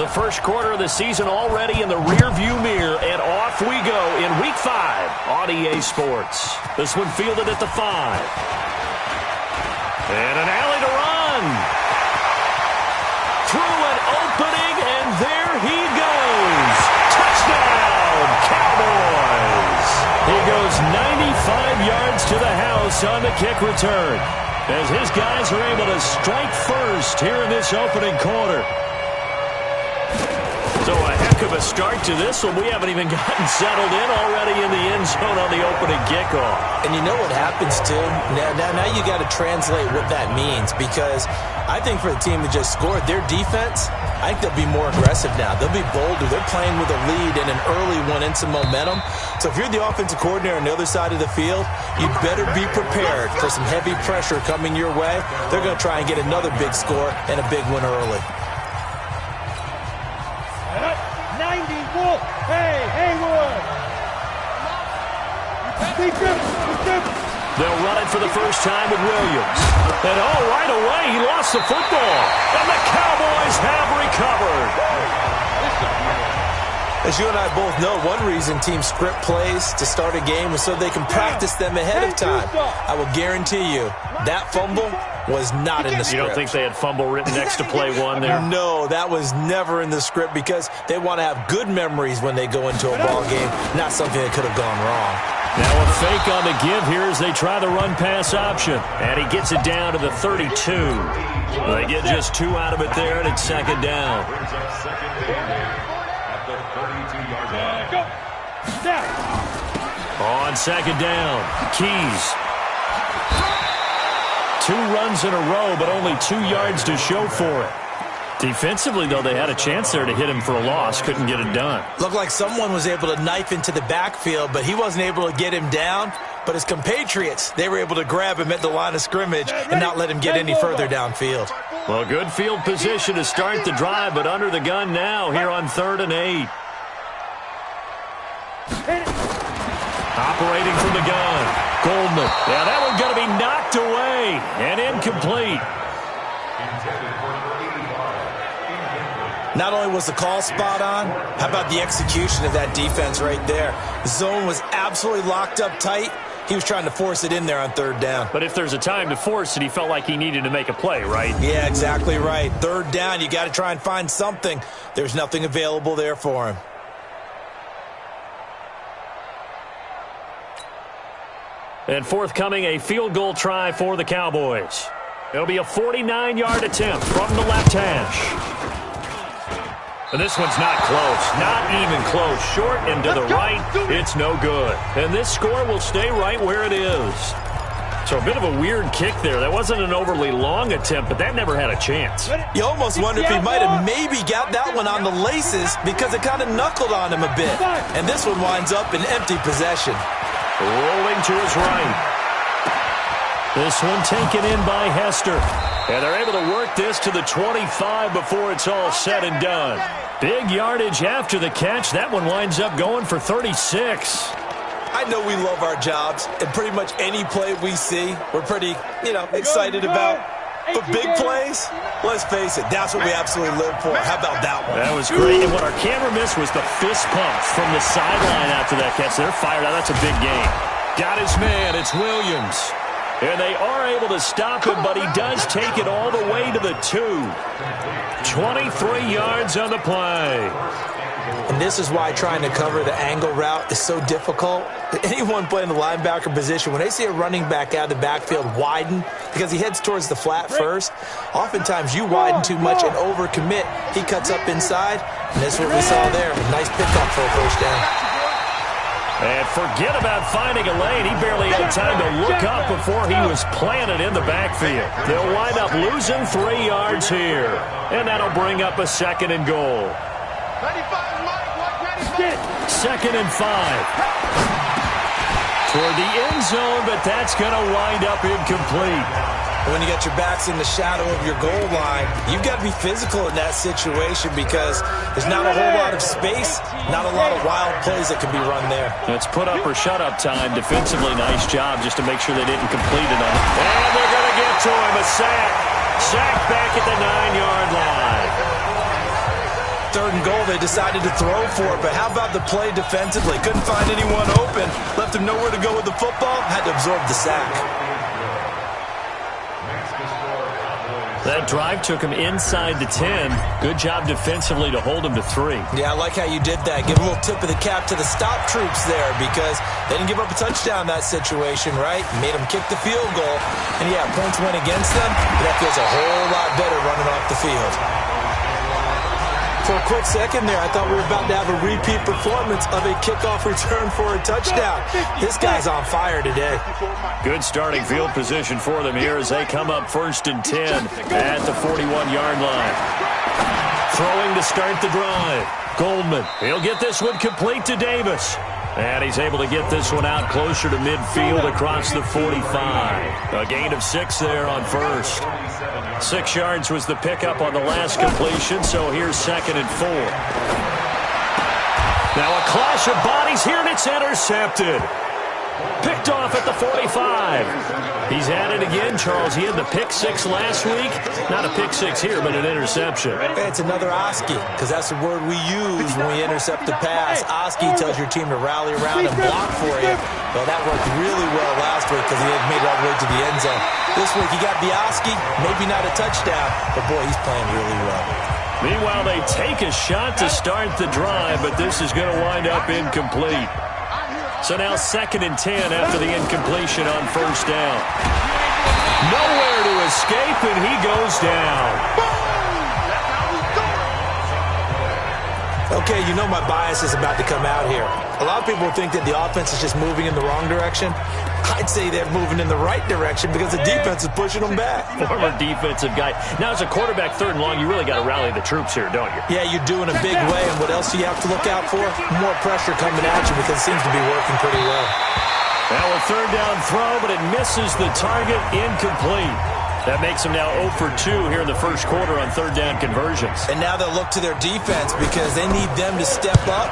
The first quarter of the season already in the rearview mirror, and off we go in Week 5 on EA Sports. This one fielded at the 5. And an alley to run. Through an opening, and there he goes. Touchdown, Cowboys. He goes 95 yards to the house on the kick return, as his guys are able to strike first here in this opening quarter. So a heck of a start to this one. We haven't even gotten settled in already in the end zone on the opening kickoff. And you know what happens, too? Now you got to translate what that means, because I think for the team that just scored, their defense, I think they'll be more aggressive now. They'll be bolder. They're playing with a lead and an early one and some momentum. So if you're the offensive coordinator on the other side of the field, you better be prepared for some heavy pressure coming your way. They're going to try and get another big score and a big one early. They'll run it for the first time with Williams. And right away, he lost the football. And the Cowboys have recovered. As you and I both know, one reason teams script plays to start a game is so they can practice them ahead of time. I will guarantee you, that fumble was not in the script. You don't think they had fumble written next to play one there? No, that was never in the script, because they want to have good memories when they go into a ball game, not something that could have gone wrong. Now a fake on the give here as they try the run-pass option. And he gets it down to the 32. They get just 2 out of it there, and it's second down. On second down, Keys. 2 runs in a row, but only 2 yards to show for it. Defensively, though, they had a chance there to hit him for a loss. Couldn't get it done. Looked like someone was able to knife into the backfield, but he wasn't able to get him down. But his compatriots, they were able to grab him at the line of scrimmage and not let him get any further downfield. Well, good field position to start the drive, but under the gun now here on 3rd and 8. Operating from the gun, Goldman. Yeah, that one's going to be knocked away and incomplete. Not only was the call spot on, how about the execution of that defense right there? The zone was absolutely locked up tight. He was trying to force it in there on 3rd down. But if there's a time to force it, he felt like he needed to make a play, right? Yeah, exactly right. 3rd down, you got to try and find something. There's nothing available there for him. And forthcoming, a field goal try for the Cowboys. It'll be a 49-yard attempt from the left hash. And this one's not close. Not even close. Short and to the right. It's no good. And this score will stay right where it is. So a bit of a weird kick there. That wasn't an overly long attempt, but that never had a chance. You almost wonder if he might have maybe got that one on the laces, because it kind of knuckled on him a bit. And this one winds up in empty possession. Rolling to his right. This one taken in by Hester. And they're able to work this to the 25 before it's all said and done. Big yardage after the catch. That one winds up going for 36. I know we love our jobs, and pretty much any play we see, we're pretty, excited about. But big plays, let's face it, that's what we absolutely live for. How about that one? That was great. And what our camera missed was the fist pump from the sideline after that catch. They're fired out. That's a big game. Got his man. It's Williams. And they are able to stop him, but he does take it all the way to the 2. 23 yards on the play. And this is why trying to cover the angle route is so difficult. Anyone playing the linebacker position, when they see a running back out of the backfield widen, because he heads towards the flat first, oftentimes you widen too much and overcommit. He cuts up inside, and that's what we saw there. A nice pickup for a first down. And forget about finding a lane. He barely had time to look up before he was planted in the backfield. They'll wind up losing 3 yards here. And that'll bring up a 2nd and goal. 2nd and 5. Toward the end zone, but that's going to wind up incomplete. When you got your backs in the shadow of your goal line, you've got to be physical in that situation, because there's not a whole lot of space, not a lot of wild plays that can be run there. It's put up or shut up time. Defensively, nice job just to make sure they didn't complete it on it. And they're going to get to him. A sack. Sack back at the 9-yard line. 3rd and goal, they decided to throw for it. But how about the play defensively? Couldn't find anyone open. Left him nowhere to go with the football. Had to absorb the sack. That drive took him inside the 10. Good job defensively to hold him to 3. Yeah, I like how you did that. Give a little tip of the cap to the stop troops there because they didn't give up a touchdown in that situation, right? Made them kick the field goal. And, yeah, points went against them, but that feels a whole lot better running off the field. For a quick second there, I thought we were about to have a repeat performance of a kickoff return for a touchdown. This guy's on fire today. Good starting field position for them here as they come up 1st and 10 at the 41-yard line. Throwing to start the drive. Goldman, he'll get this one complete to Davis. And he's able to get this one out closer to midfield across the 45. A gain of 6 there on 1st. 6 yards was the pickup on the last completion, so here's 2nd and 4. Now a clash of bodies here, and it's intercepted. Picked off at the 45. He's at it again, Charles. He had the pick 6 last week. Not a pick 6 here, but an interception. It's another Oski, because that's the word we use when we intercept the pass. Oski tells your team to rally around and block for you. Well, that worked really well last week because he had made it all the way to the end zone. This week he got the Oski, maybe not a touchdown, but boy, he's playing really well. Meanwhile, they take a shot to start the drive, but this is going to wind up incomplete. So now 2nd and 10 after the incompletion on 1st down. Nowhere to escape, and he goes down. Okay, you know my bias is about to come out here. A lot of people think that the offense is just moving in the wrong direction. I'd say they're moving in the right direction because the defense is pushing them back. Former defensive guy. Now, as a quarterback 3rd and long, you really got to rally the troops here, don't you? Yeah, you do in a big way. And what else do you have to look out for? More pressure coming at you because it seems to be working pretty well. Now a 3rd down throw, but it misses the target, incomplete. That makes them now 0 for 2 here in the 1st quarter on 3rd down conversions. And now they'll look to their defense because they need them to step up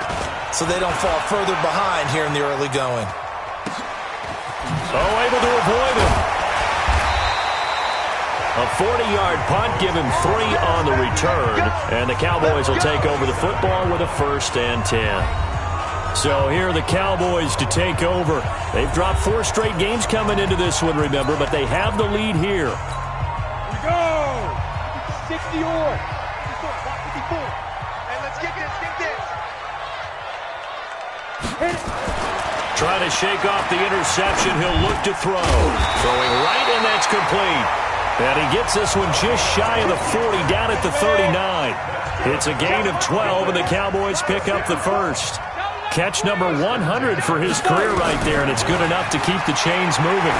so they don't fall further behind here in the early going. Oh, able to avoid him. A 40-yard punt, give him 3 on the return. And the Cowboys will take over the football with a 1st and 10. So here are the Cowboys to take over. They've dropped 4 straight games coming into this one, remember, but they have the lead here. Here we go. 60 or 54. Hey, let's get this, Hit it. Trying to shake off the interception. He'll look to throw. Throwing right, and that's complete. And he gets this one just shy of the 40, down at the 39. It's a gain of 12, and the Cowboys pick up the 1st. Catch number 100 for his career right there, and it's good enough to keep the chains moving.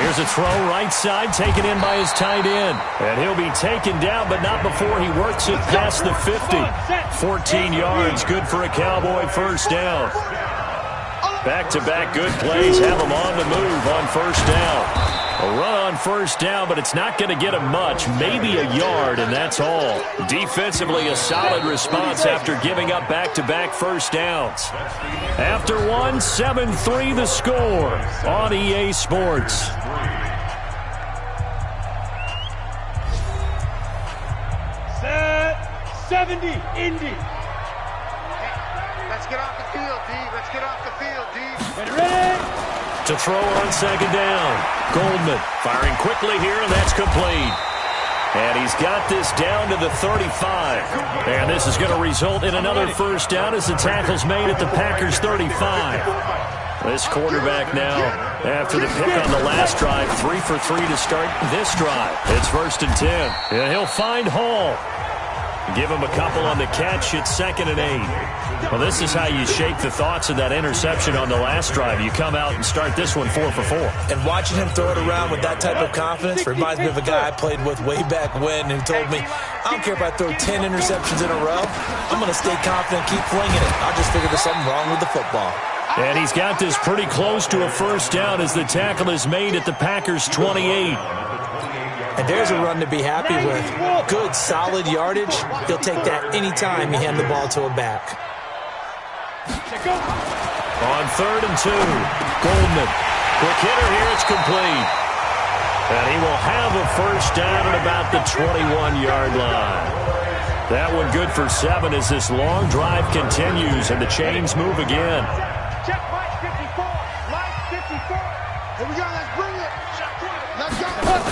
Here's a throw right side, taken in by his tight end. And he'll be taken down, but not before he works it past the 50. 14 yards, good for a Cowboy 1st down. Back-to-back good plays have him on the move on 1st down. A run on 1st down, but it's not going to get him much, maybe a yard, and that's all. Defensively, a solid response after giving up back-to-back 1st downs. After one, 7-3 the score on EA Sports. Set 70, Indy. Let's get off the field, D. Let's get off the field, D. Get ready. To throw on 2nd down. Goldman firing quickly here, and that's complete. And he's got this down to the 35. And this is going to result in another 1st down as the tackle's made at the Packers' 35. This quarterback now, after the pick on the last drive, 3 for 3 to start this drive. It's 1st and 10. And he'll find Hall. Give him a couple on the catch. It's 2nd and 8. Well, this is how you shake the thoughts of that interception on the last drive. You come out and start this one 4 for 4. And watching him throw it around with that type of confidence reminds me of a guy I played with way back when who told me, I don't care if I throw 10 interceptions in a row. I'm going to stay confident, keep flinging it. I just figured there's something wrong with the football. And he's got this pretty close to a 1st down as the tackle is made at the Packers' 28. And there's a run to be happy with. Good, solid yardage. He'll take that any time you hand the ball to a back. On 3rd and 2, Goldman. Quick hitter here, it's complete. And he will have a 1st down at about the 21-yard line. That one good for 7 as this long drive continues and the chains move again. Check Mike 54. Mike 54. Here we go. Let's bring it. Let's go. Let's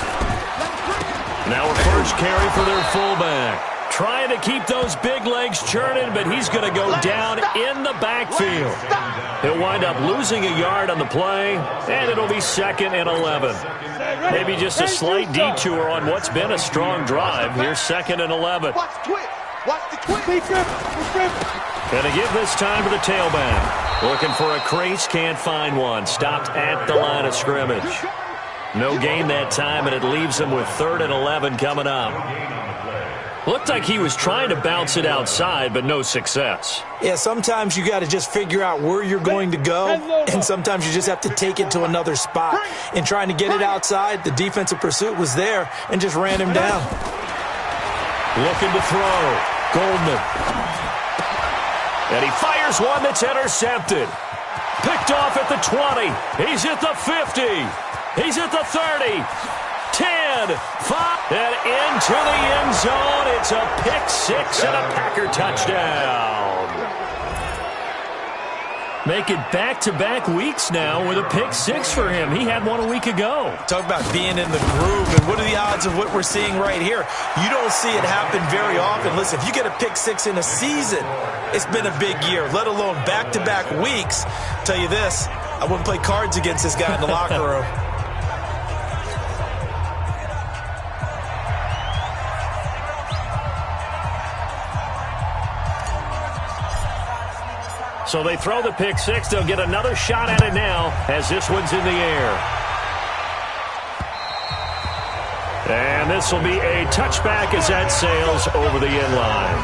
bring it. Now a first carry for their fullback. Trying to keep those big legs churning, but he's going to go down in the backfield. He'll wind up losing a yard on the play, and it'll be 2nd and 11. Maybe just a slight detour on what's been a strong drive. Here's 2nd and 11. Watch the twist. Watch the twist. Going to give this time to the tailback. Looking for a crease, can't find one. Stopped at the line of scrimmage. No gain that time, and it leaves him with 3rd and 11 coming up. Looked like he was trying to bounce it outside, but no success. Yeah, sometimes you got to just figure out where you're going to go, and sometimes you just have to take it to another spot. In trying to get it outside, the defensive pursuit was there and just ran him down. Looking to throw. Goldman. And he fires one that's intercepted. Picked off at the 20. He's at the 50. He's at the 30. 10, 5, and into the end zone. It's a pick 6 and a Packer touchdown. Make it back-to-back weeks now with a pick 6 for him. He had one a week ago. Talk about being in the groove, and what are the odds of what we're seeing right here? You don't see it happen very often. Listen, if you get a pick 6 in a season, it's been a big year, let alone back-to-back weeks. Tell you this, I wouldn't play cards against this guy in the locker room. So they throw the pick 6. They'll get another shot at it now as this one's in the air. And this will be a touchback as that sails over the end line.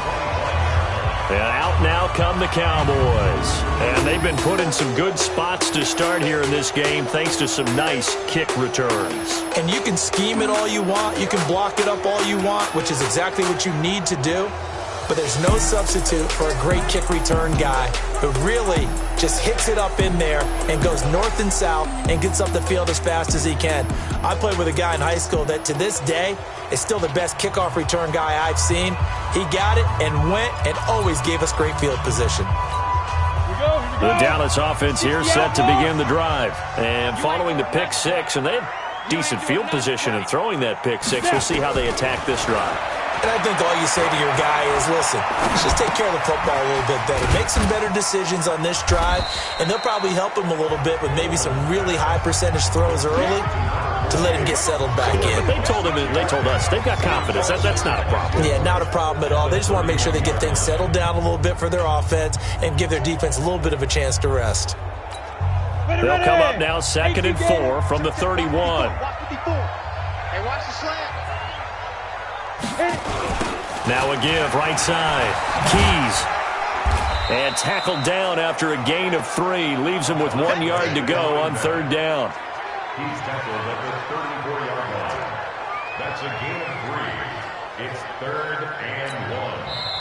And out now come the Cowboys. And they've been put in some good spots to start here in this game thanks to some nice kick returns. And you can scheme it all you want. You can block it up all you want, which is exactly what you need to do. But there's no substitute for a great kick return guy who really just hits it up in there and goes north and south and gets up the field as fast as he can. I played with a guy in high school that to this day is still the best kickoff return guy I've seen. He got it and went and always gave us great field position. The Dallas offense here set to begin the drive. And following the pick 6, and they have decent field position in throwing that pick 6. We'll see how they attack this drive. And I think all you say to your guy is, listen, just take care of the football a little bit better. Make some better decisions on this drive, and they'll probably help him a little bit with maybe some really high percentage throws early to let him get settled back in. But they told him, and they told us, they've got confidence. That's not a problem. Yeah, not a problem at all. They just want to make sure they get things settled down a little bit for their offense and give their defense a little bit of a chance to rest. They'll come up now 2nd and 4 from the 31. Hey, watch the slant. Now a give, right side. Keys. And tackled down after a gain of 3. Leaves him with 1 yard to go on 3rd down. He's tackled at the 34-yard line. That's a gain of 3. It's 3rd and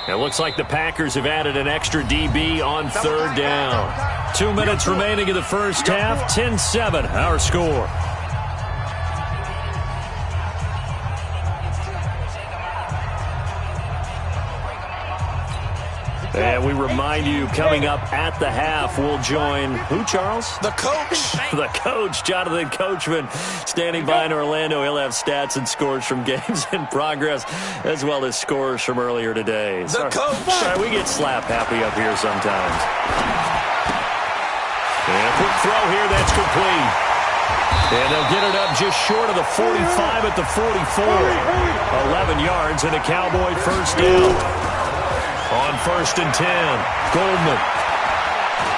1. It looks like the Packers have added an extra DB on 3rd down. 2 minutes remaining in the first half. 10-7, our score. And we remind you, coming up at the half, we'll join who, Charles? The coach. The coach, Jonathan Coachman, standing by in Orlando. He'll have stats and scores from games in progress, as well as scores from earlier today. The coach. Sorry, we get slap happy up here sometimes. And a quick throw here, that's complete. And they'll get it up just short of the 45 at the 44. 11 yards and a Cowboy first down. On 1st and 10, Goldman.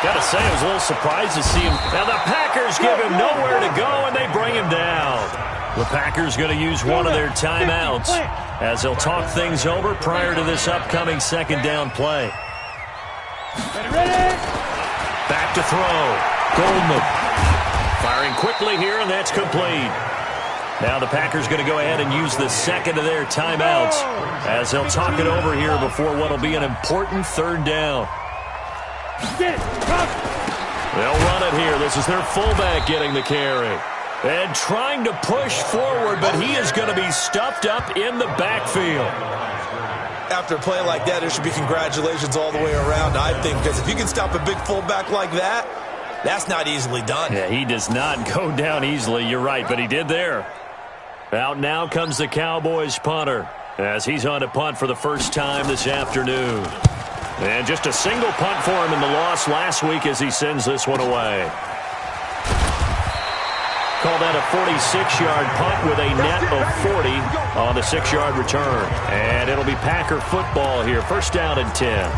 Got to say, I was a little surprised to see him. Now the Packers give him nowhere to go, and they bring him down. The Packers going to use one of their timeouts as they'll talk things over prior to this upcoming 2nd down play. Back to throw. Goldman. Firing quickly here, and that's complete. Now the Packers going to go ahead and use the 2nd of their timeouts as they'll talk it over here before what will be an important 3rd down. They'll run it here. This is their fullback getting the carry. And trying to push forward, but he is going to be stuffed up in the backfield. After a play like that, there should be congratulations all the way around, I think, because if you can stop a big fullback like that, that's not easily done. Yeah, he does not go down easily. You're right, but he did there. Out now comes the Cowboys punter as he's on to punt for the first time this afternoon. And just a single punt for him in the loss last week as he sends this one away. Call that a 46-yard punt with a net of 40 on the 6-yard return. And it'll be Packer football here. First down and 10.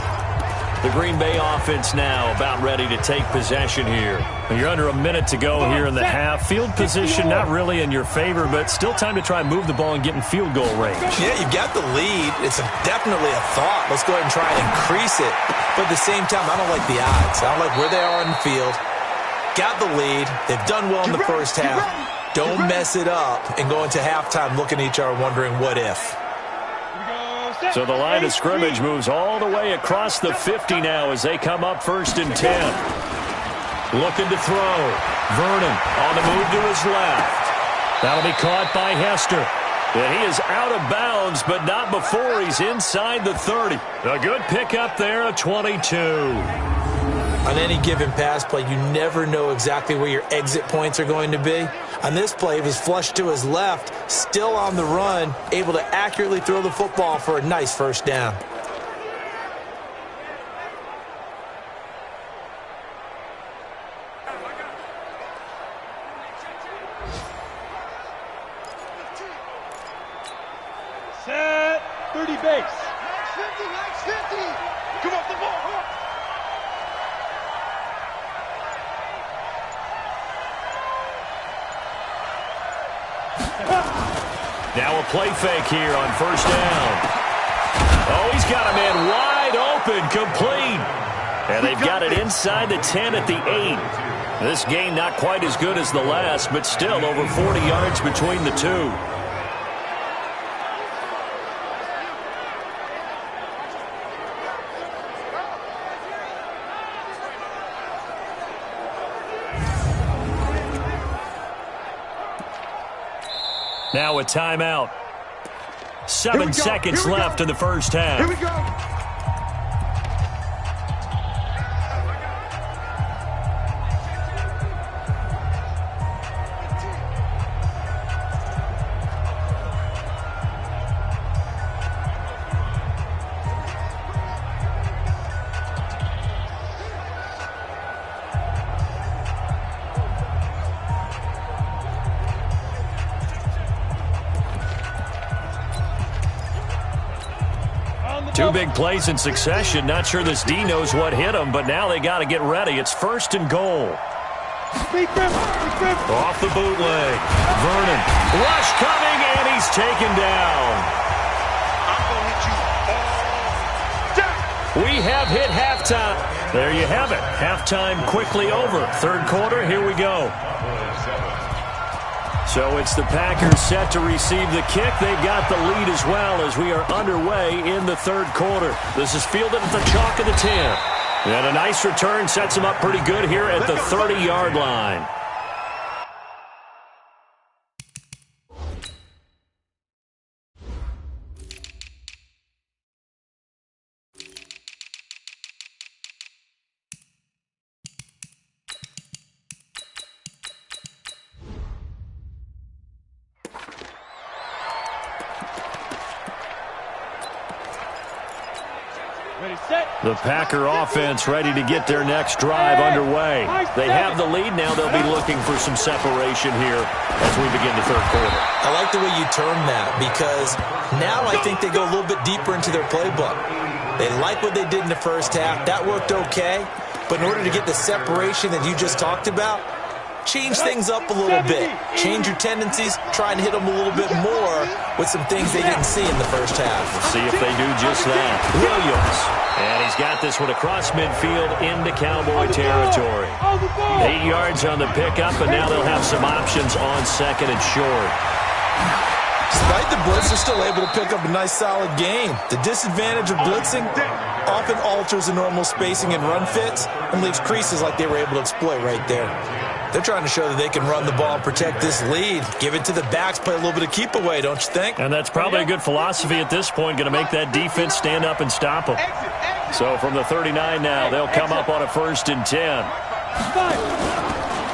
The Green Bay offense now about ready to take possession here. You're under a minute to go here in the half. Field position not really in your favor, but still time to try and move the ball and get in field goal range. Yeah, you've got the lead. It's definitely a thought. Let's go ahead and try and increase it. But at the same time, I don't like the odds. I don't like where they are on the field. Got the lead. They've done well in the first half. Don't mess it up and go into halftime looking at each other wondering what if. So the line of scrimmage moves all the way across the 50 now as they come up first and 10. Looking to throw. Vernon on the move to his left. That'll be caught by Hester. And he is out of bounds, but not before he's inside the 30. A good pickup there, a 22. On any given pass play, you never know exactly where your exit points are going to be. On this play, he was flushed to his left, still on the run, able to accurately throw the football for a nice first down. Set 30 base. Max 50, max 50. Come off the ball. Now a play fake here on first down. Oh, he's got a man wide open, complete. And they've got it inside the 10 at the 8. This game not quite as good as the last, but still over 40 yards between the two. Now a timeout. 7 seconds left in the first half. Here we go. Two big plays in succession. Not sure this D knows what hit him, but now they got to get ready. It's first and goal. Off the bootleg. Vernon. Rush coming, and he's taken down. We have hit halftime. There you have it. Halftime quickly over. Third quarter, here we go. So it's the Packers set to receive the kick. They've got the lead as well as we are underway in the third quarter. This is fielded at the chalk of the 10. And a nice return sets them up pretty good here at the 30-yard line. The Packer offense ready to get their next drive underway. They have the lead now. They'll be looking for some separation here as we begin the third quarter. I like the way you term that because now I think they go a little bit deeper into their playbook. They like what they did in the first half. That worked okay. But in order to get the separation that you just talked about, change things up a little bit. Change your tendencies. Try and hit them a little bit more with some things they didn't see in the first half. We'll see if they do just that. Williams. And he's got this one across midfield into Cowboy territory. 8 yards on the pickup, and now they'll have some options on second and short. Despite the blitz, they're still able to pick up a nice solid gain. The disadvantage of blitzing often alters the normal spacing and run fits and leaves creases like they were able to exploit right there. They're trying to show that they can run the ball and protect this lead. Give it to the backs, play a little bit of keep away, don't you think? And that's probably a good philosophy at this point, going to make that defense stand up and stop them. So from the 39 now, they'll come up on a 1st and 10.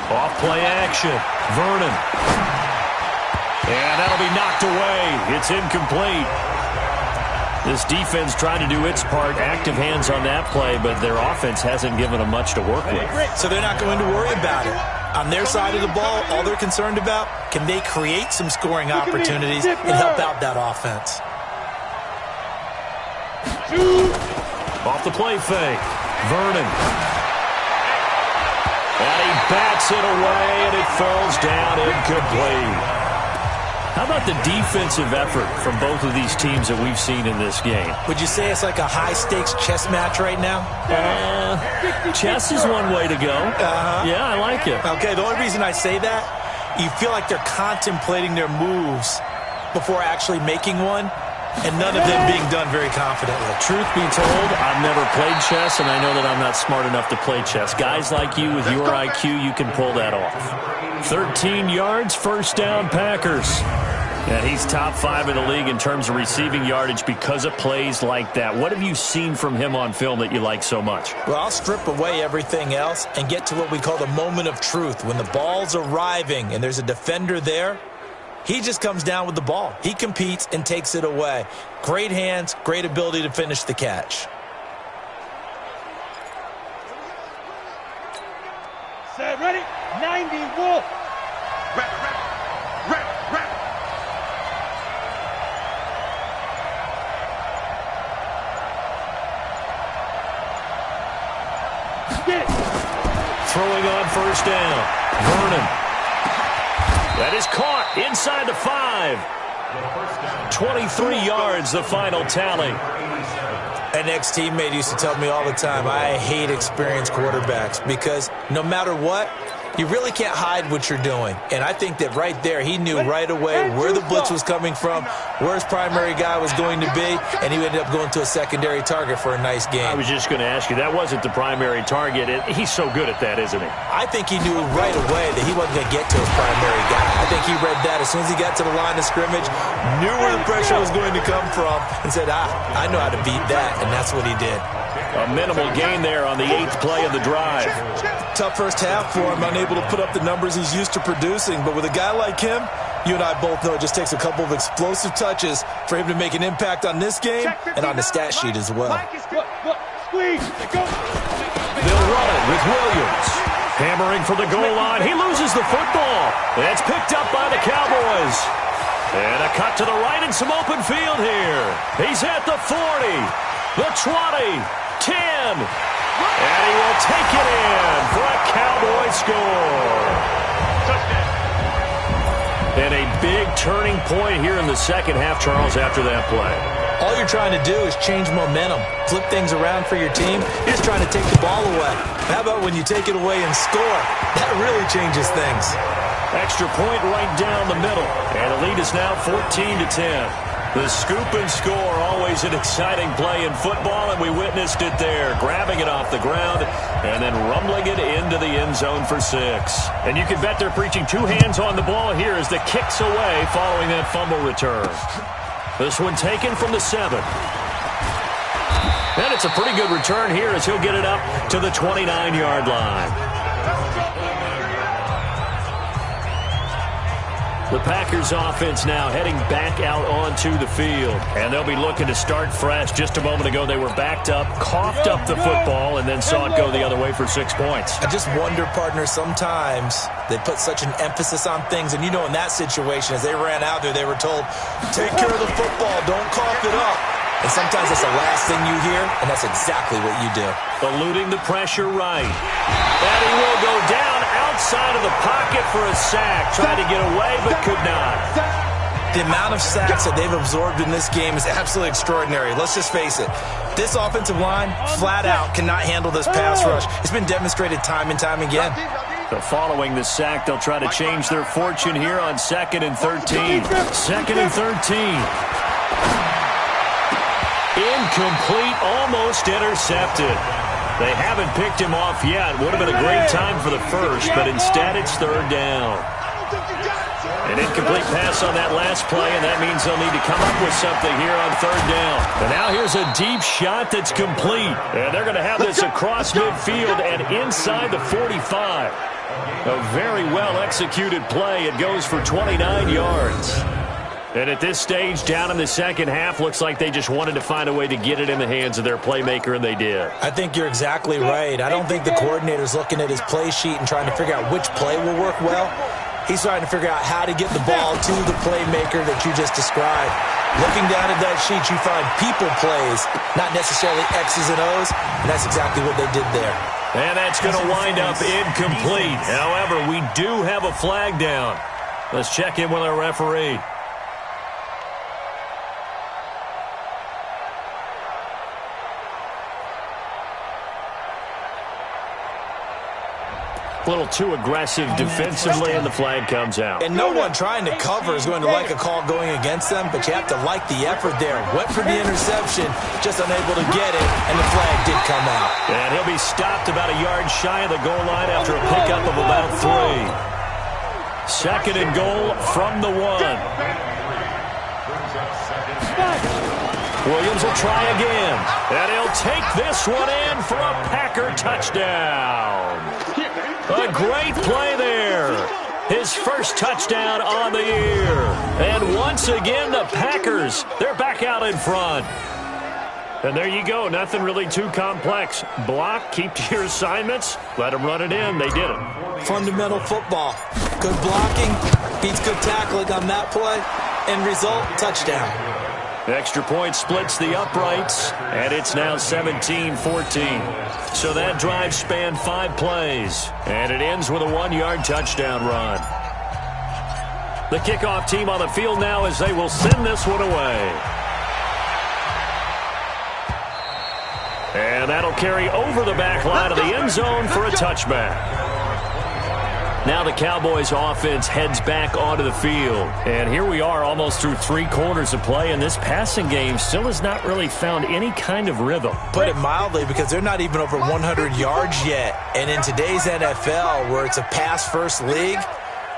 Off play action. Vernon. And that'll be knocked away. It's incomplete. This defense trying to do its part. Active hands on that play, but their offense hasn't given them much to work with. So they're not going to worry about it. On their side of the ball, all they're concerned about, can they create some scoring opportunities and help out that offense? Off the play fake. Vernon. And he bats it away, and it falls down incomplete. How about the defensive effort from both of these teams that we've seen in this game? Would you say it's like a high-stakes chess match right now? Chess is one way to go. Yeah, I like it. Okay, the only reason I say that, you feel like they're contemplating their moves before actually making one, and none of them being done very confidently. Truth be told, I've never played chess, and I know that I'm not smart enough to play chess. Guys like you with your IQ, you can pull that off. 13 yards, 1st down, Packers. Yeah, he's top 5 in the league in terms of receiving yardage because of plays like that. What have you seen from him on film that you like so much? Well, I'll strip away everything else and get to what we call the moment of truth. When the ball's arriving and there's a defender there, he just comes down with the ball. He competes and takes it away. Great hands, great ability to finish the catch. Set, ready? 90, Wolf. Rep. Throwing on 1st down. Vernon. That is caught inside the 5. 23 yards, the final tally. An ex-teammate used to tell me all the time, I hate experienced quarterbacks because no matter what, you really can't hide what you're doing. And I think that right there, he knew right away where the blitz was coming from, where his primary guy was going to be, and he ended up going to a secondary target for a nice game. I was just going to ask you, that wasn't the primary target. He's so good at that, isn't he? I think he knew right away that he wasn't going to get to his primary guy. I think he read that as soon as he got to the line of scrimmage, knew where the pressure was going to come from, and said, I know how to beat that, and that's what he did. A minimal gain there on the 8th play of the drive. Tough first half for him, unable to put up the numbers he's used to producing. But with a guy like him, you and I both know it just takes a couple of explosive touches for him to make an impact on this game and on the stat sheet as well. Squeeze. Go. They'll run it with Williams. Hammering for the goal line. He loses the football. It's picked up by the Cowboys. And a cut to the right and some open field here. He's at the 40, the 20, 10. And he will take it in for a Cowboy score. Touchdown. And a big turning point here in the second half, Charles, after that play. All you're trying to do is change momentum, flip things around for your team. You're just trying to take the ball away. How about when you take it away and score? That really changes things. Extra point right down the middle. And the lead is now 14-10. The scoop and score, always an exciting play in football, and we witnessed it there, grabbing it off the ground and then rumbling it into the end zone for 6. And you can bet they're preaching 2 hands on the ball here as the kick's away following that fumble return. This one taken from the 7. And it's a pretty good return here as he'll get it up to the 29-yard line. The Packers offense now heading back out onto the field. And they'll be looking to start fresh. Just a moment ago, they were backed up, coughed up the football, and then saw it go the other way for 6 points. I just wonder, partner, sometimes they put such an emphasis on things. And you know, in that situation, as they ran out there, they were told, take care of the football, don't cough it up. And sometimes that's the last thing you hear, and that's exactly what you do. Eluding the pressure right. And he will go down outside of the pocket for a sack. Tried to get away, but could not. The amount of sacks that they've absorbed in this game is absolutely extraordinary. Let's just face it. This offensive line, flat out, cannot handle this pass rush. It's been demonstrated time and time again. So following the sack, they'll try to change their fortune here on 2nd and 13. 2nd and 13. Incomplete, almost intercepted. They haven't picked him off yet. Would have been a great time for the first, but instead it's third down. An incomplete pass on that last play, and that means they'll need to come up with something here on third down. And now here's a deep shot that's complete. And they're going to have this across midfield and inside the 45. A very well-executed play. It goes for 29 yards. And at this stage, down in the second half, looks like they just wanted to find a way to get it in the hands of their playmaker, and they did. I think you're exactly right. I don't think the coordinator's looking at his play sheet and trying to figure out which play will work well. He's trying to figure out how to get the ball to the playmaker that you just described. Looking down at that sheet, you find people plays, not necessarily X's and O's, and that's exactly what they did there. And that's going to wind up incomplete. However, we do have a flag down. Let's check in with our referee. A little too aggressive defensively, and the flag comes out. And no one trying to cover is going to like a call going against them, but you have to like the effort there. Went for the interception, just unable to get it, and the flag did come out. And he'll be stopped about a yard shy of the goal line after a pickup of about 3. Second and goal from the 1. Williams will try again, and he'll take this one in for a Packer touchdown. A great play there. His first touchdown on the year. And once again, the Packers, they're back out in front. And there you go. Nothing really too complex. Block, keep to your assignments, let them run it in. They did it. Fundamental football. Good blocking, beats good tackling on that play. End result, touchdown. Extra point splits the uprights, and it's now 17-14. So that drive spanned 5 plays, and it ends with a 1-yard touchdown run. The kickoff team on the field now as they will send this one away. And that'll carry over the back line of the end zone for a touchback. Now the Cowboys offense heads back onto the field. And here we are almost through 3 quarters of play, and this passing game still has not really found any kind of rhythm. Put it mildly, because they're not even over 100 yards yet. And in today's NFL, where it's a pass-first league,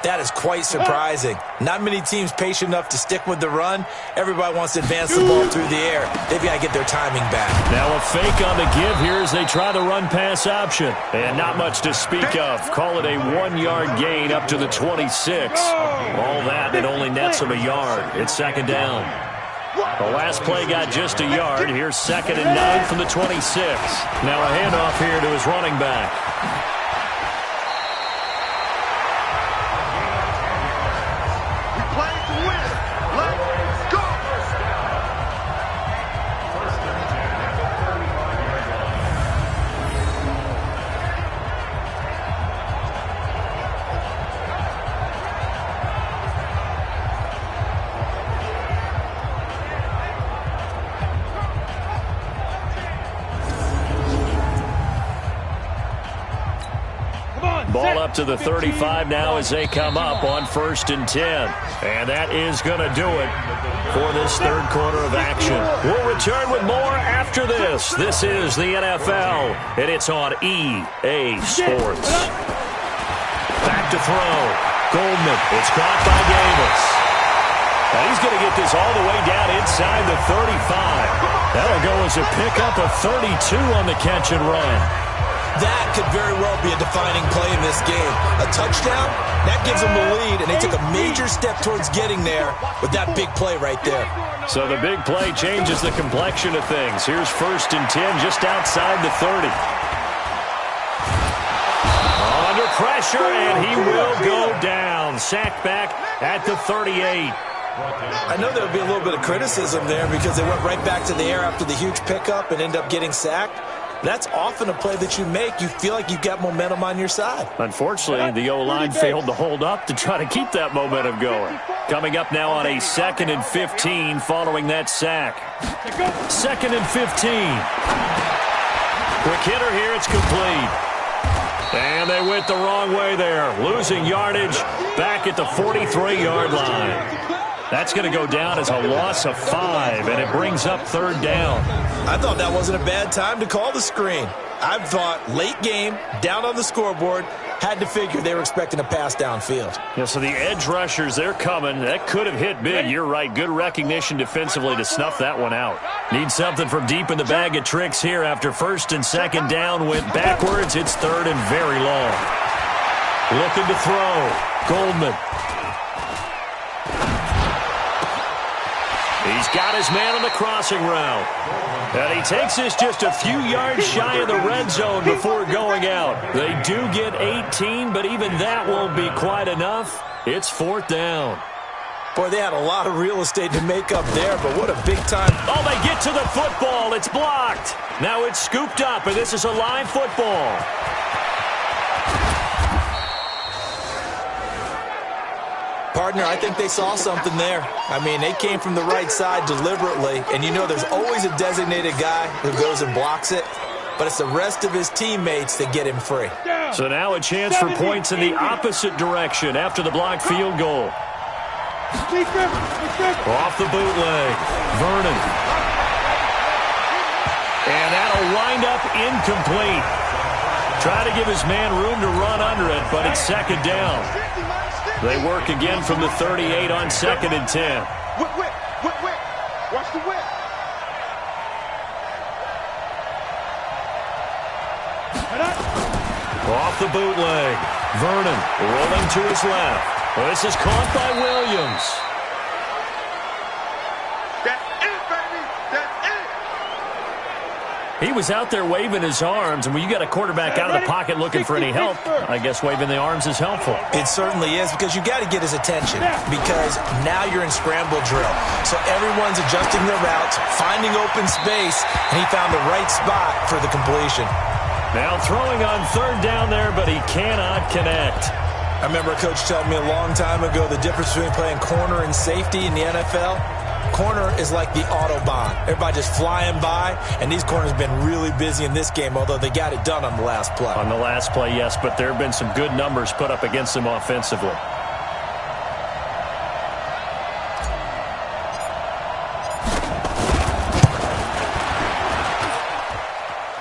that is quite surprising. Not many teams patient enough to stick with the run. Everybody wants to advance the ball through the air. They've got to get their timing back. Now a fake on the give here as they try the run-pass option. And not much to speak of. Call it a 1-yard gain up to the 26. All that, it only nets them a yard. It's second down. The last play got just a yard. Here's 2nd and 9 from the 26. Now a handoff here to his running back. Ball up to the 35 now as they come up on 1st and 10. And that is going to do it for this third quarter of action. We'll return with more after this. This is the NFL, and it's on EA Sports. Back to throw. Goldman. It's caught by Davis. And he's going to get this all the way down inside the 35. That'll go as a pickup of 32 on the catch and run. That could very well be a defining play in this game. A touchdown, that gives them the lead, and they took a major step towards getting there with that big play right there. So the big play changes the complexion of things. Here's 1st and 10 just outside the 30. Under pressure, and he will go down. Sacked back at the 38. I know there would be a little bit of criticism there because they went right back to the air after the huge pickup and end up getting sacked. That's often a play that you make. You feel like you've got momentum on your side. Unfortunately, the O-line failed to hold up to try to keep that momentum going. Coming up now on a 2nd and 15 following that sack. 2nd and 15. Quick hitter here. It's complete. And they went the wrong way there. Losing yardage back at the 43-yard line. That's going to go down as a loss of 5, and it brings up 3rd down. I thought that wasn't a bad time to call the screen. I thought late game, down on the scoreboard, had to figure they were expecting a pass downfield. Yeah, so the edge rushers, they're coming. That could have hit big. You're right. Good recognition defensively to snuff that one out. Need something from deep in the bag of tricks here after 1st and 2nd down went backwards. It's 3rd and very long. Looking to throw. Goldman. He's got his man on the crossing route. And he takes this just a few yards shy of the red zone before going out. They do get 18, but even that won't be quite enough. It's 4th down. Boy, they had a lot of real estate to make up there, but what a big time. Oh, they get to the football. It's blocked. Now it's scooped up, and this is a live football. Partner, I think they saw something there. I mean, they came from the right side deliberately, and you know there's always a designated guy who goes and blocks it, but it's the rest of his teammates that get him free. So now a chance for points in the opposite direction after the blocked field goal. Off the bootleg, Vernon. And that'll wind up incomplete. Try to give his man room to run under it, but it's 2nd down. They work again from the 38 on 2nd and 10. Whip. Watch the whip. Off the bootleg. Vernon rolling to his left. Well, this is caught by Williams. That's it, baby. That's it. He was out there waving his arms, and when you got a quarterback out of the pocket looking for any help, I guess waving the arms is helpful. It certainly is, because you got to get his attention, because now you're in scramble drill. So everyone's adjusting their routes, finding open space, and he found the right spot for the completion. Now throwing on 3rd down there, but he cannot connect. I remember a coach telling me a long time ago the difference between playing corner and safety in the NFL. Corner is like the Autobahn. Everybody just flying by, and these corners have been really busy in this game, although they got it done on the last play. On the last play, yes, but there have been some good numbers put up against them offensively.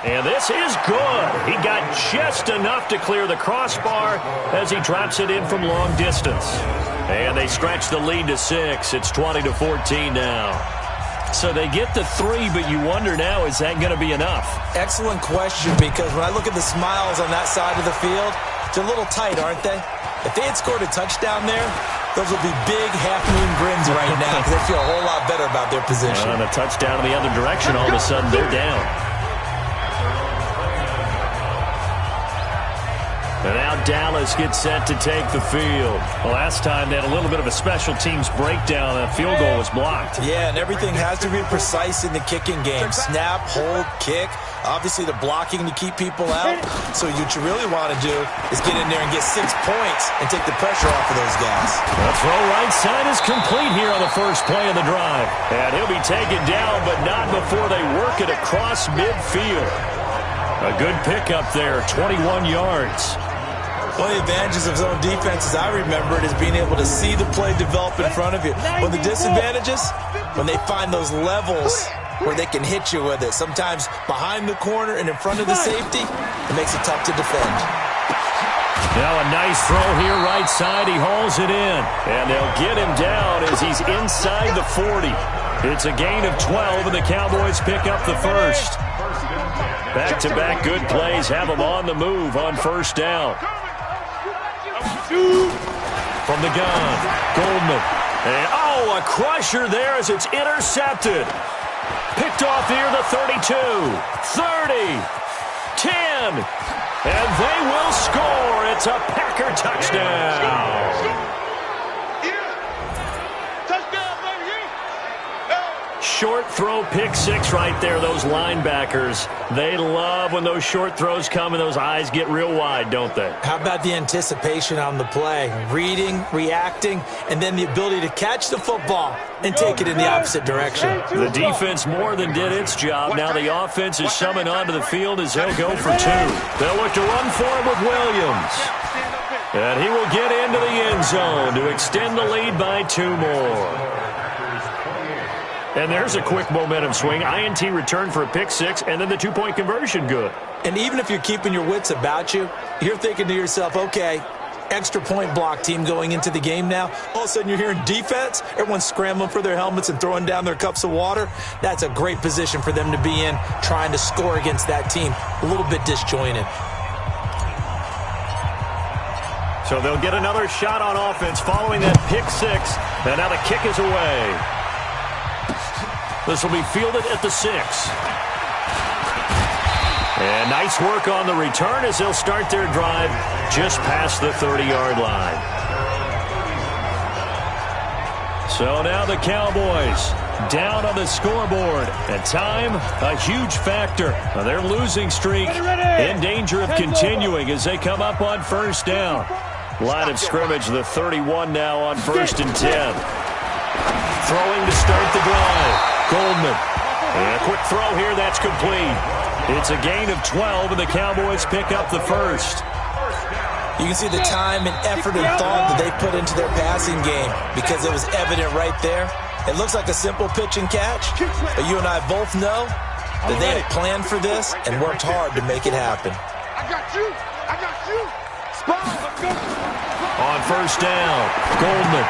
And this is good. He got just enough to clear the crossbar as he drops it in from long distance. And they stretch the lead to 6. It's 20-14 now. So they get the 3, but you wonder now, is that going to be enough? Excellent question, because when I look at the smiles on that side of the field, they're a little tight, aren't they? If they had scored a touchdown there, those would be big half-moon grins right now, because they feel a whole lot better about their position. On a touchdown in the other direction, all of a sudden they're down. And now Dallas gets set to take the field. Last time they had a little bit of a special teams breakdown. A field goal was blocked. Yeah, and everything has to be precise in the kicking game. Snap, hold, kick. Obviously, the blocking to keep people out. So what you really want to do is get in there and get 6 points and take the pressure off of those guys. The throw right side is complete here on the first play of the drive. And he'll be taken down, but not before they work it across midfield. A good pickup there, 21 yards. One of the advantages of zone defense, as I remember it, is being able to see the play develop in front of you. One of the disadvantages, when they find those levels where they can hit you with it, sometimes behind the corner and in front of the safety, it makes it tough to defend. Now a nice throw here right side. He hauls it in. And they'll get him down as he's inside the 40. It's a gain of 12, and the Cowboys pick up the first. Back-to-back good plays have them on the move on first down. From the gun, Goldman. And, oh, a crusher there as it's intercepted. Picked off near the 32, 30, 10. And they will score. It's a Packer touchdown. short throw pick six right there, those linebackers. They love when those short throws come and those eyes get real wide, don't they? How about the anticipation on the play? Reading, reacting, and then the ability to catch the football and take it in the opposite direction. The defense more than did its job. Now the offense is summoned onto the field as they'll go for two. They'll look to run for it with Williams. And he will get into the end zone to extend the lead by 2 more. And there's a quick momentum swing. INT return for a pick six, and then the 2-point conversion good. And even if you're keeping your wits about you, you're thinking to yourself, okay, extra point block team going into the game now. All of a sudden you're hearing defense. Everyone's scrambling for their helmets and throwing down their cups of water. That's a great position for them to be in, trying to score against that team. A little bit disjointed. So they'll get another shot on offense following that pick six. And now the kick is away. This will be fielded at the 6. And nice work on the return as they'll start their drive just past the 30-yard line. So now the Cowboys down on the scoreboard. And time, a huge factor. Now their losing streak in danger of continuing as they come up on first down. Line of scrimmage, the 31 now on 1st and 10. Throwing to start the drive. Goldman. And a quick throw here, that's complete. It's a gain of 12, and the Cowboys pick up the first. You can see the time and effort and thought that they put into their passing game because it was evident right there. It looks like a simple pitch and catch, but you and I both know that they had planned for this and worked hard to make it happen. I got you. I got you. Spot. On first down, Goldman.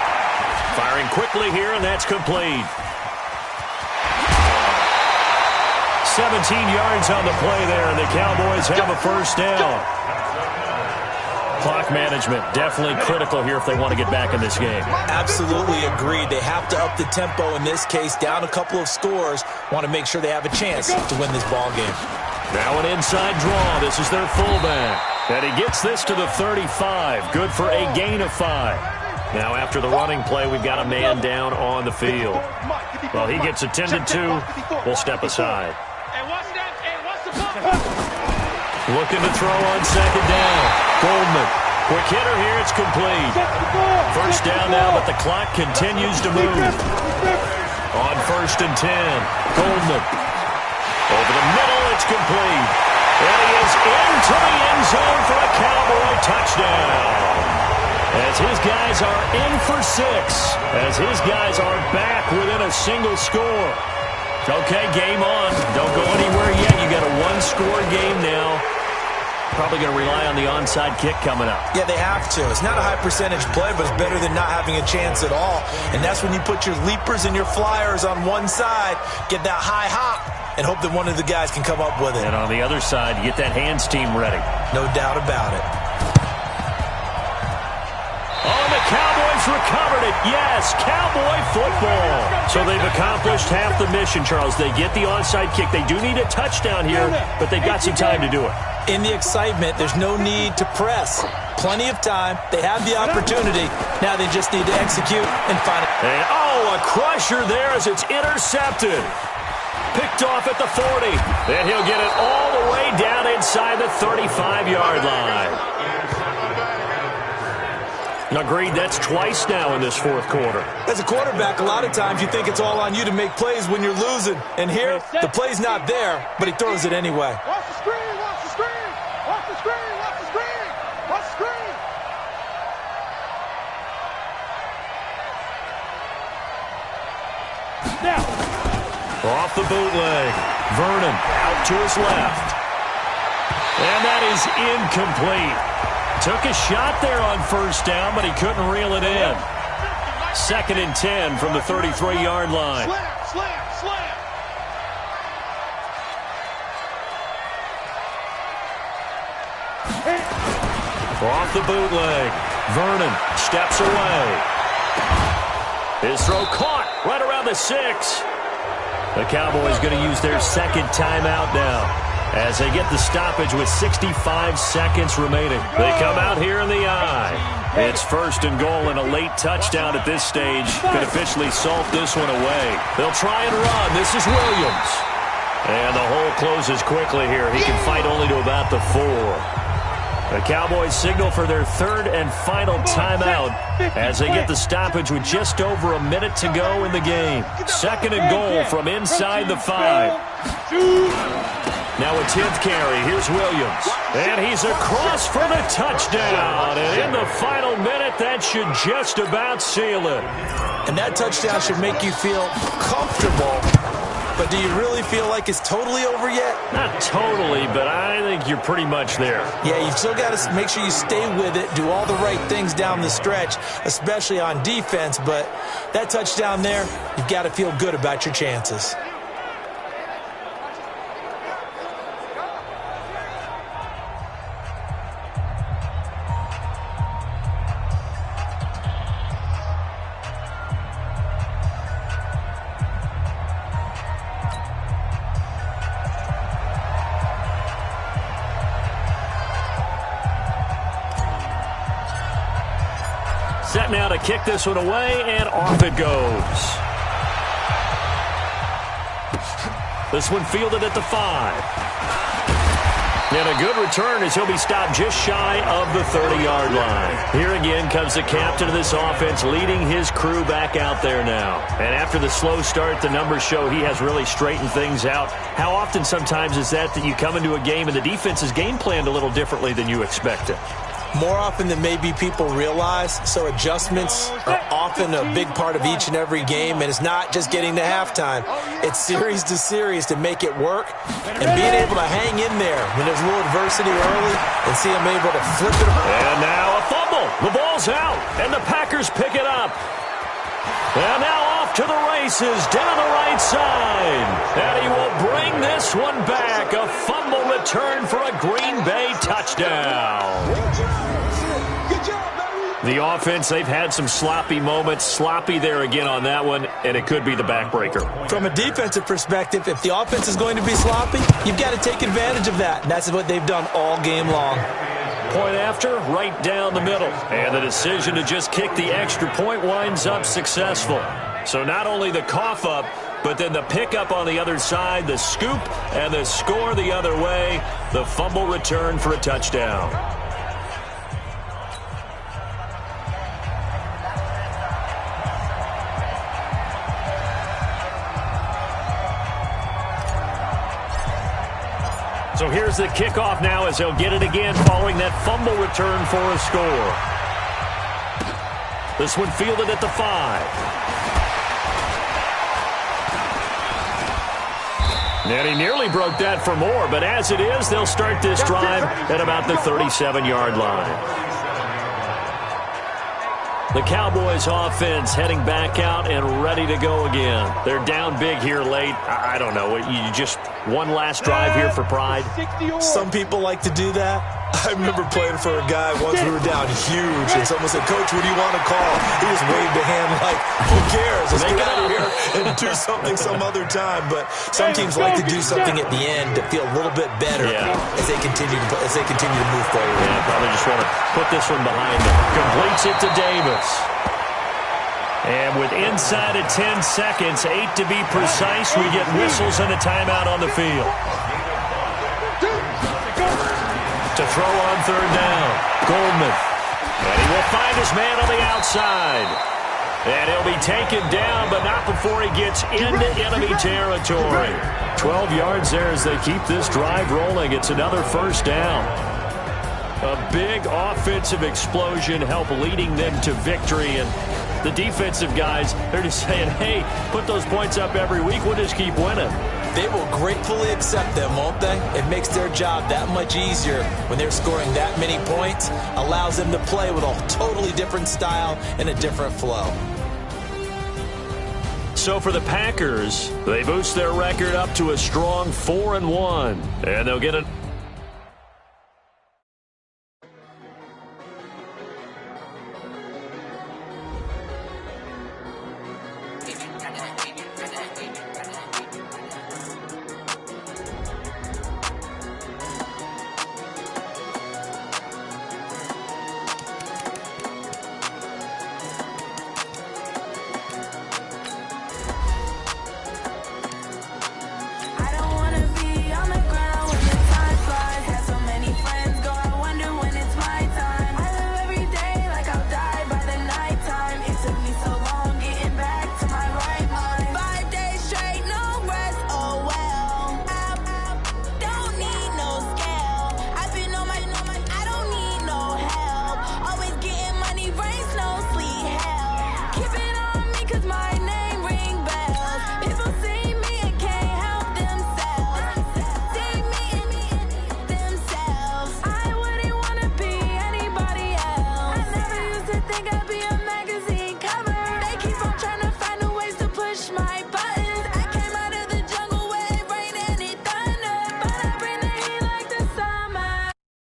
Firing quickly here, and that's complete. 17 yards on the play there, and the Cowboys have a first down. Clock management definitely critical here if they want to get back in this game. Absolutely agreed. They have to up the tempo in this case, down a couple of scores. Want to make sure they have a chance to win this ball game. Now an inside draw. This is their fullback. And he gets this to the 35. Good for a gain of 5. Now after the running play, we've got a man down on the field. Well, he gets attended to. We'll step aside. Looking to throw on second down. Goldman. Quick hitter here. It's complete. First down now, but the clock continues to move. On 1st and 10. Goldman. Over the middle. It's complete. And he is into the end zone for a Cowboy touchdown. As his guys are in for 6. As his guys are back within a single score. Okay, game on. Don't go anywhere yet. You got a 1-score game now. Probably going to rely on the onside kick coming up. Yeah, they have to. It's not a high percentage play, but it's better than not having a chance at all. And that's when you put your leapers and your flyers on one side, get that high hop, and hope that one of the guys can come up with it. And on the other side, you get that hands team ready. No doubt about it. Oh, the Cowboys recovered it. Yes, Cowboy football. So they've accomplished half the mission, Charles. They get the onside kick. They do need a touchdown here, but they've got some time to do it. In the excitement, there's no need to press. Plenty of time. They have the opportunity. Now they just need to execute and find it. And, oh, a crusher there as it's intercepted. Picked off at the 40. And he'll get it all the way down inside the 35-yard line. Agreed, that's twice now in this fourth quarter. As a quarterback, a lot of times you think it's all on you to make plays when you're losing. And here, the play's not there, but he throws it anyway. Watch the screen, watch the screen, watch the screen, watch the screen, watch the screen. Now. Off the bootleg. Vernon out to his left. And that is incomplete. Took a shot there on first down, but he couldn't reel it in. 2nd and 10 from the 33-yard line. Slam, slam. Off the bootleg. Vernon steps away. His throw caught right around the 6. The Cowboys going to use their second timeout now as they get the stoppage with 65 seconds remaining. They come out here in the I. It's 1st and goal, and a late touchdown at this stage could officially salt this one away. They'll try and run. This is Williams. And the hole closes quickly here. He can fight only to about the 4. The Cowboys signal for their 3rd and final timeout as they get the stoppage with just over a minute to go in the game. 2nd and goal from inside the 5. Now a 10th carry. Here's Williams. And he's across for the touchdown. And in the final minute, that should just about seal it. And that touchdown should make you feel comfortable. But do you really feel like it's totally over yet? Not totally, but I think you're pretty much there. Yeah, you've still got to make sure you stay with it, do all the right things down the stretch, especially on defense. But that touchdown there, you've got to feel good about your chances. Set now to kick this one away, and off it goes. This one fielded at the 5. And a good return as he'll be stopped just shy of the 30-yard line. Here again comes the captain of this offense, leading his crew back out there now. And after the slow start, the numbers show he has really straightened things out. How often sometimes is that you come into a game and the defense is game planned a little differently than you expected? More often than maybe people realize, so adjustments are often a big part of each and every game, and it's not just getting to halftime. It's series to series to make it work, and being able to hang in there when there's a little adversity early and see them able to flip it. And now a fumble. The ball's out, and the Packers pick it up. And now off to the races down the right side. And he will bring this one back. A fumble return for a Green Bay touchdown. The offense, they've had some sloppy moments. Sloppy there again on that one, and it could be the backbreaker. From a defensive perspective, if the offense is going to be sloppy, you've got to take advantage of that. And that's what they've done all game long. Point after, right down the middle. And the decision to just kick the extra point winds up successful. So not only the cough up, but then the pickup on the other side, the scoop, and the score the other way. The fumble return for a touchdown. So here's the kickoff now as they'll get it again following that fumble return for a score. This one fielded at the 5. And he nearly broke that for more, but as it is, they'll start this drive at about the 37-yard line. The Cowboys offense heading back out and ready to go again. They're down big here late. I don't know. You just one last drive here for pride? Some people like to do that. I remember playing for a guy once we were down huge, and someone said, "Coach, what do you want to call?" He just waved a hand like, "Who cares? Let's get out of here and do something some other time." But some teams like to do something at the end to feel a little bit better as they continue to move forward. Yeah, probably just want to put this one behind them. Completes it to Davis. And with inside of 10 seconds, 8 to be precise, we get whistles and a timeout on the field. To throw on third down, Goldman. And he will find his man on the outside. And he'll be taken down, but not before he gets into enemy territory. 12 yards there as they keep this drive rolling. It's another first down. A big offensive explosion helped leading them to victory. And the defensive guys, they're just saying, hey, put those points up every week. We'll just keep winning. They will gratefully accept them, won't they? It makes their job that much easier when they're scoring that many points. Allows them to play with a totally different style and a different flow. So for the Packers, they boost their record up to a strong 4-1. And they'll get it.